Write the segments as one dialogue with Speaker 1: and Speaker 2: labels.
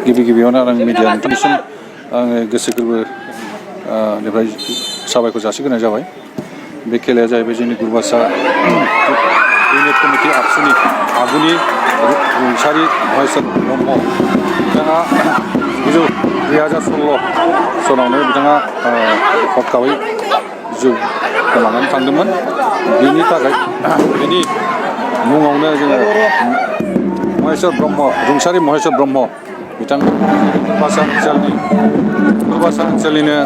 Speaker 1: गिबियावनो आं मिडिया नोंथांनिसिम आङो गोसो गोरबोनिफ्राय साबायखर जासिग्रोनाय जाबाय। बे खेलाया जाहैबाय जोंनि गुरुबासा इउनिट कमिटि आबसुनि आगुनि रुंसारि महेश्वर ब्रह्म। बिथाङा 2016 सनावनो बिथाङा हरखाबै जिउ गोमानानै थांदोंमोन। बेनि थाखाय बेनि मुङावनो जोङो महेश्वर ब्रह्म, रुंसारि महेश्वर ब्रह्म बिथाङा गुरुबासा ओनसोलनिनो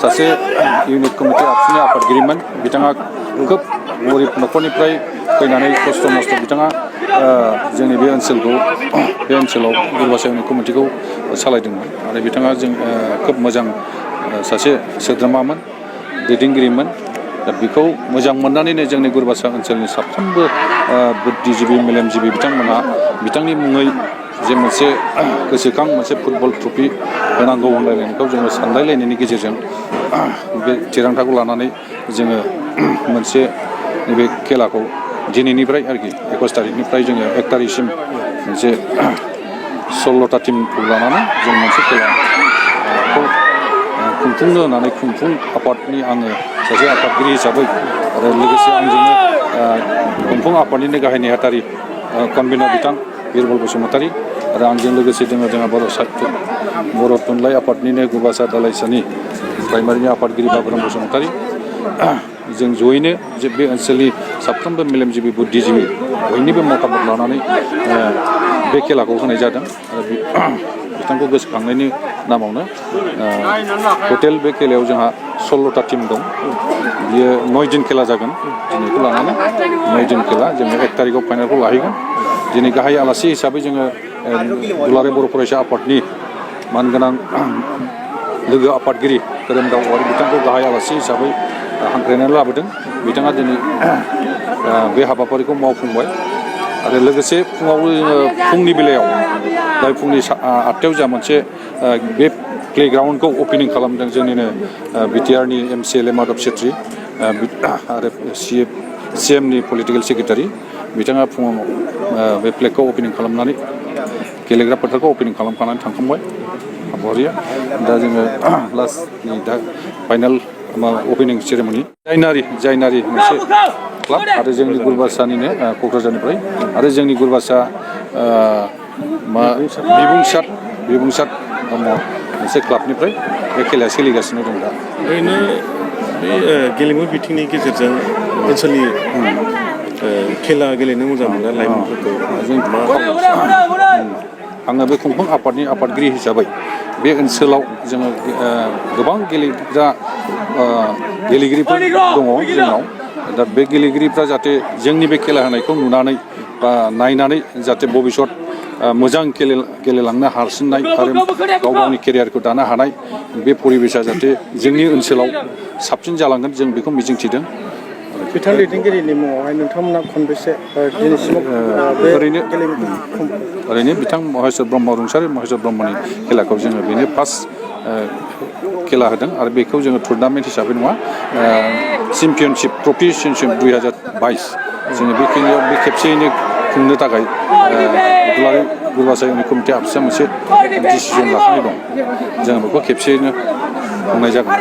Speaker 1: सासे इउनिट कमिटि आबसुनि आफादगिरिमोन। बिथाङा खोब गरिब न'खरनिफ्राय फैनानै खस्थ' मस्थ' बिथाङा जोंनि बे ओनसोलाव गुरुबासा इउनिट कमिटिखौ सालायदोंमोन आरो बिथाङा खोब मोजां सासे सोद्रोमामोन, दैदेनगिरिमोन। दा बेखौ मोजां मोननानैनो जोंनि गुरुबासा ओनसोलनि साफ्रोमबो बुद्धिजिबि मेलेमजिबि बिथांमोनहा बिथांनि मुङै जे मोनसे गोसोखां मोनसे फुटबल ट्रफि होनांगौ होनलायनायखौ जोङो सानलायलायनायनि गेजेरजों बे थिरांथाखौ लानानै जोङो मोनसे नैबे खेलाखौ दिनैनिफ्राय आरोखि 21 तारिखनिफ्राय जोङो 1 तारिखसिम मोनसे 16टा टिमखौ लानानै जों मोनसे खेलाखौ खुंफुंनो होननानै खुंफुं आफादनि आङो सासे आफादगिरि हिसाबै आरो लोगोसे आंजोंनो खुंफुं आफादनिनो गाहाय नेहाथारि कनभेनर बिथां बिरबल बसुमतारी आरो आंजों लोगोसे जोंहा बर' थुनलाइ आफादनिनो गुरुबासा दालाइसानि प्राइमारिनि आफादगिरि बाबुराम बसुमतारी, जों जयैनो जे बे ओनसोलनि साफ्रोमबो मेलेमजिबि बुद्धिजिबि बयनिबो मतामत लानानै बे खेलाखौ होनाय जादों। आरो बिथांखौ गोसोखांनायनि नामावनो टटेल बे खेलायाव जोंहा 16टा टिम दं। बियो 9 दिन खेला जागोन। दिनैखौ लानानै 9 दिन खेला जोङो 1 तारिखआव फाइनालखौ लाहैगोन। दिनै गाहाय आलासि हिसाबै जोङो दुलाराय बर' फरायसा आफादनि मानगोनां लोगो आफादगिरि खोरोमदाव औवारि बिथांखौ गाहाय आलासि हिसाबै हांख्रायनानै लाबोदों। बिथाङा दिनै बे हाबाफारिखौ मावफुंबाय आरो लोगोसे फुङावबो जोङो फुंनि बेलायाव फुंनि 8टायाव जोंहा मोनसे बे प्लेग्राउन्डखौ अपेनिं खालामदों जोंनिनो बिटिआरनि MCLA माधब छेत्री आरो CMनि पलिटिकेल सेक्रेटारि बिथाङा फुङाव बे फ्लेगखौ अपेनिं खालामनानै गेलेग्रा फोथारखौ अपेनिं खालामखानानै थांखांबाय बरिया। दा जोङो लास्टनि दा फाइनाल अपेनिं सेरेमनि जायनारि मोनसे क्लाब आरो जोंनि गुरुबासानिनो क'क्राझारनिफ्राय आरो जोंनि गुरुबासा बिबुंसार ब्रह्म मोनसे क्लाबनिफ्राय बे खेलाया सोलिगासिनो दं दा।
Speaker 2: ओरैनो बे गेलेमु बिथिंनि गेजेरजों ओनसोलनि खेला गेलेनो मोजां मोनग्रा लाइमोनफोरखौ
Speaker 1: आङो बे खुंफुं आफादनि आफादगिरि हिसाबै बे ओनसोलाव जोङो गोबां गेलेगिरिफोर दङ जोंनाव। दा बे गेलेगिरिफ्रा जाहाथे जोंनि बे खेला होनायखौ नुनानै बा नायनानै जाहाथे भबिसत मोजां गेलेलांनो हासिननाय आरो गाव गावनि केरियारखौ दानो हानाय बे परिबेसा जाहाथे जोंनि ओनसोलाव साबसिन जालांगोन जों बेखौ मिजिंथिदों।
Speaker 3: बिथां दैदेनगिरिनि मुङावहाय नोंथांमोना खनबेसे दिनैसिमाव
Speaker 1: ओरैनो बिथां रुंसारि महेश्वर ब्रह्मनि खेलाखौ जोङो बेनो फार्स्ट खेला होदों आरो बेखौ जोङो टुर्नामेन्ट हिसाबै नङा चेम्पियनशिप ट्रफि 2022 जोङो बे खेलायाव बे खेबसेयैनो खुंनो थाखाय दुलाराय गुरुबासा इउनिट कमिटि आबसुआ मोनसे डिसिसन लाखानाय दं। जों बेखौ खेबसेयैनो खुंनाय जागोन।